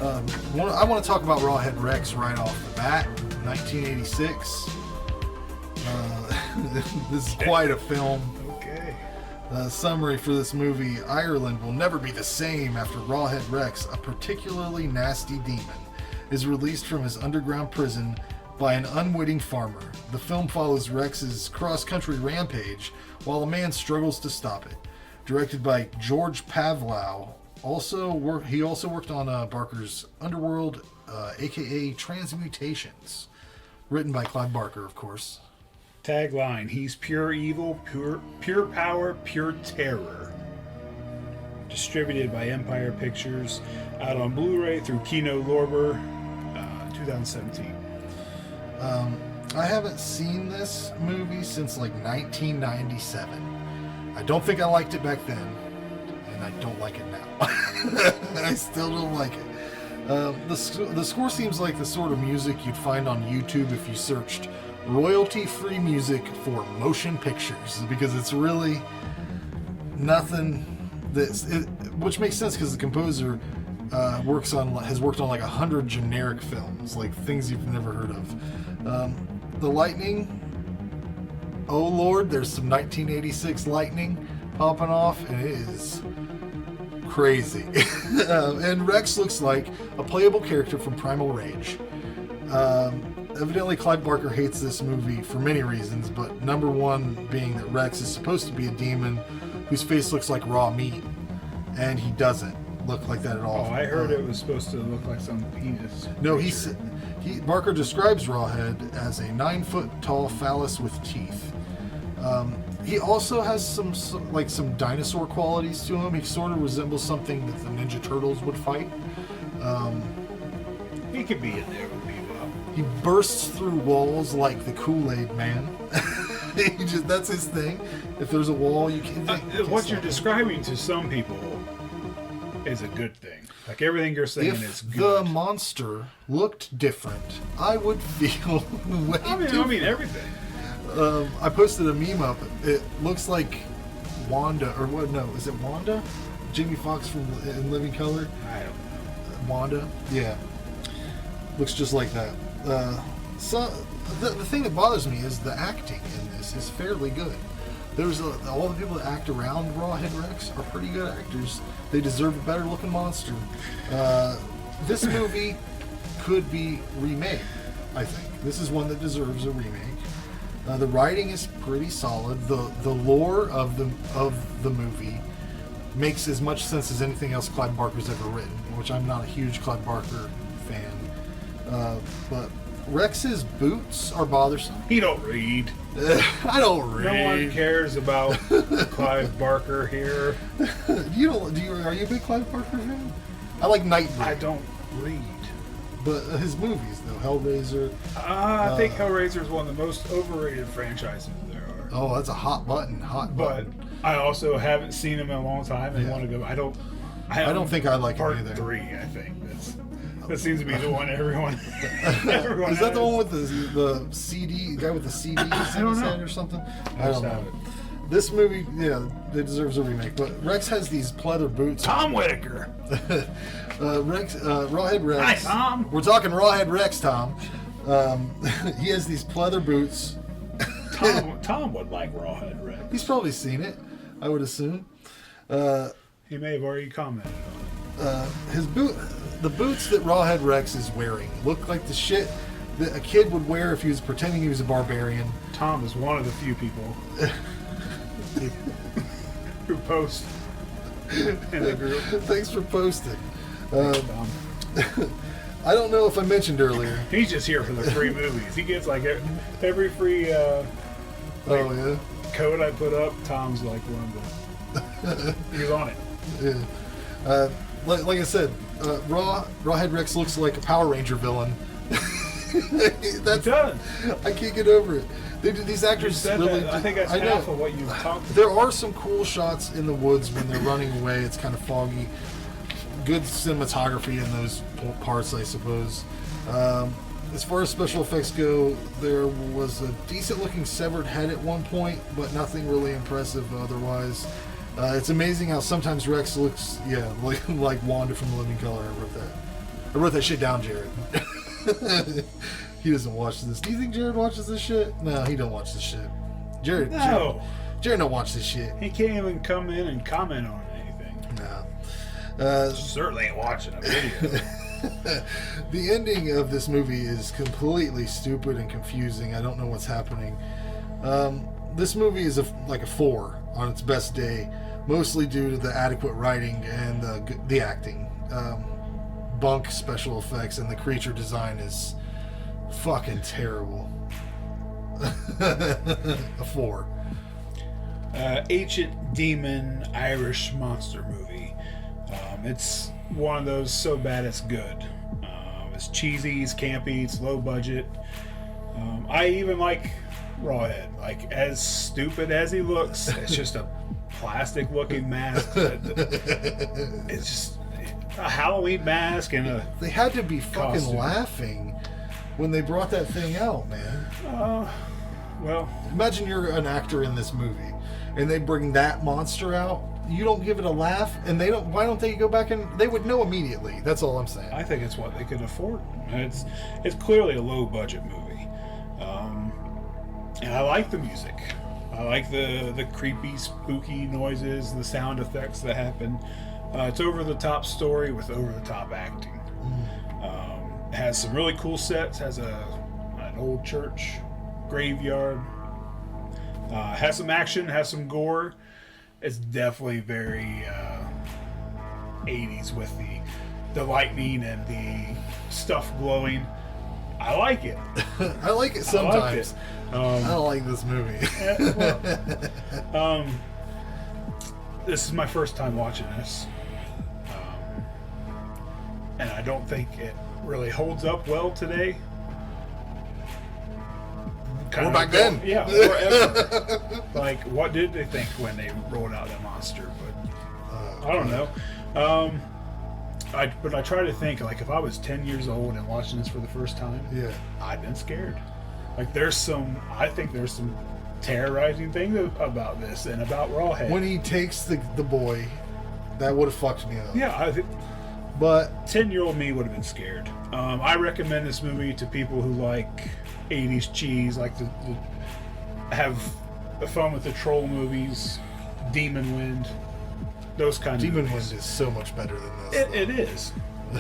I want to talk about Rawhead Rex right off the bat. 1986. This is quite a film. Okay. Summary for this movie: Ireland will never be the same after Rawhead Rex, a particularly nasty demon, is released from his underground prison by an unwitting farmer. The film follows Rex's cross-country rampage while a man struggles to stop it. Directed by George Pavlou. He also worked on Barker's Underworld, aka Transmutations. Written by Clive Barker, of course. Tagline: he's pure evil, pure power, pure terror. Distributed by Empire Pictures. Out on Blu-ray through Kino Lorber, 2017. I haven't seen this movie since like 1997. I don't think I liked it back then, and I don't like it now. I still don't like it. The score seems like the sort of music you'd find on YouTube if you searched royalty-free music for motion pictures, because it's really nothing which makes sense because the composer has worked on like 100 generic films, like things you've never heard of. The lightning, oh lord, there's some 1986 lightning popping off, and it is crazy. And Rex looks like a playable character from Primal Rage. Evidently Clive Barker hates this movie for many reasons, but number one being that Rex is supposed to be a demon whose face looks like raw meat, and he doesn't look like that at all. Oh, I heard it was supposed to look like some penis. No, Barker describes Rawhead as a 9-foot-tall phallus with teeth. He also has some dinosaur qualities to him. He sort of resembles something that the Ninja Turtles would fight. He could be in there with people. He bursts through walls like the Kool-Aid Man. That's his thing. If there's a wall, you can't. What you're describing to some people is a good thing. Like everything you're saying is good. If the monster looked different, I would feel way different. I mean everything. I posted a meme up. It looks like Wanda, or what? No, is it Wanda? Jamie Foxx from In Living Color. I don't know. Wanda, yeah, looks just like that. So the thing that bothers me is the acting in this is fairly good. There's all the people that act around Rawhead Rex are pretty good actors. They deserve a better looking monster. This movie could be remade. I think this is one that deserves a remake. The writing is pretty solid. The lore of the movie makes as much sense as anything else Clive Barker's ever written, which I'm not a huge Clive Barker fan. But Rex's boots are bothersome. He don't read. I don't read. No one cares about Clive Barker here. Are you a big Clive Barker fan? I like Nightbreed. I don't read. But his movies, though, Hellraiser. I think Hellraiser is one of the most overrated franchises there are. Oh, that's a hot button. But I also haven't seen him in a long time and want to go. I don't think I like part it either. 3. I think that seems to be the one everyone. Is that the one with the CD guy with the CD in his head or something? I don't know. This movie, yeah, it deserves a remake. But Rex has these pleather boots. Tom Whitaker. Rawhead Rex. Hi, Tom. We're talking Rawhead Rex, Tom. He has these pleather boots. Tom would like Rawhead Rex. He's probably seen it, I would assume. He may have already commented on it. The boots that Rawhead Rex is wearing look like the shit that a kid would wear if he was pretending he was a barbarian. Tom is one of the few people who post in the group. Thanks for posting. I don't know if I mentioned earlier. He's just here for the free movies. He gets like every free code I put up. Tom's like one of the. He's on it. Yeah. Like I said, Rawhead Rex looks like a Power Ranger villain. It does. I can't get over it. These actors really. I think that's half of what you've talked about. There are some cool shots in the woods when they're running away. It's kind of foggy. Good cinematography in those parts, I suppose. As far as special effects go, there was a decent-looking severed head at one point, but nothing really impressive otherwise. It's amazing how sometimes Rex looks, like Wanda from The Living Color. I wrote that. I wrote that shit down, Jared. He doesn't watch this. Do you think Jared watches this shit? No, he don't watch this shit. Jared don't watch this shit. He can't even come in and comment on anything. No. Certainly ain't watching a video. The ending of this movie is completely stupid and confusing. I don't know what's happening. This movie is like a 4 on its best day, mostly due to the adequate writing and the acting. Bunk special effects and the creature design is fucking terrible. A 4. Ancient demon Irish monster movie. It's one of those so bad it's good. It's cheesy, it's campy, it's low budget. I even like Rawhead. Like, as stupid as he looks, it's just a plastic looking mask. It's just a Halloween mask and a They had to be fucking costume. laughing when they brought that thing out, man. Well, Imagine you're an actor in this movie and they bring that monster out. You don't give it a laugh, and they don't. Why don't they go back and they would know immediately? That's all I'm saying. I think it's what they could afford. It's clearly a low budget movie, and I like the music. I like the creepy, spooky noises, the sound effects that happen. It's over the top story with over the top acting. It has some really cool sets. Has an old church graveyard. Has some action. Has some gore. It's definitely very 80s with the lightning and the stuff glowing. I like it. I like it sometimes. I like it. I don't like this movie. This is my first time watching this. And I don't think it really holds up well today. Or back then. Yeah, or ever. Like, what did they think when they rolled out that monster? But I don't know. But I try to think, like, if I was 10 years old and watching this for the first time, Yeah. I'd been scared. Like, I think there's some terrorizing things about this and about Rawhead. When he takes the boy, that would have fucked me up. Yeah, I think But 10-year-old me would have been scared. I recommend this movie to people who like 80s cheese, like to have fun with the troll movies, Demon Wind, those kind of Demon movies. Wind is so much better than this. It is.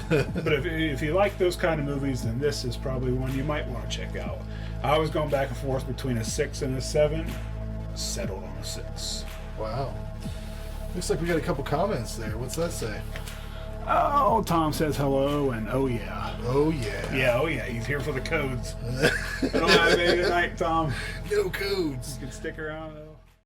But if you like those kind of movies, then this is probably one you might want to check out. I was going back and forth between a 6 and a 7. Settled on a 6. Wow. Looks like we got a couple comments there. What's that say? Oh, Tom says hello, and oh yeah. Oh yeah. Yeah, oh yeah, he's here for the codes. I don't have any tonight, Tom. No codes. You can stick around.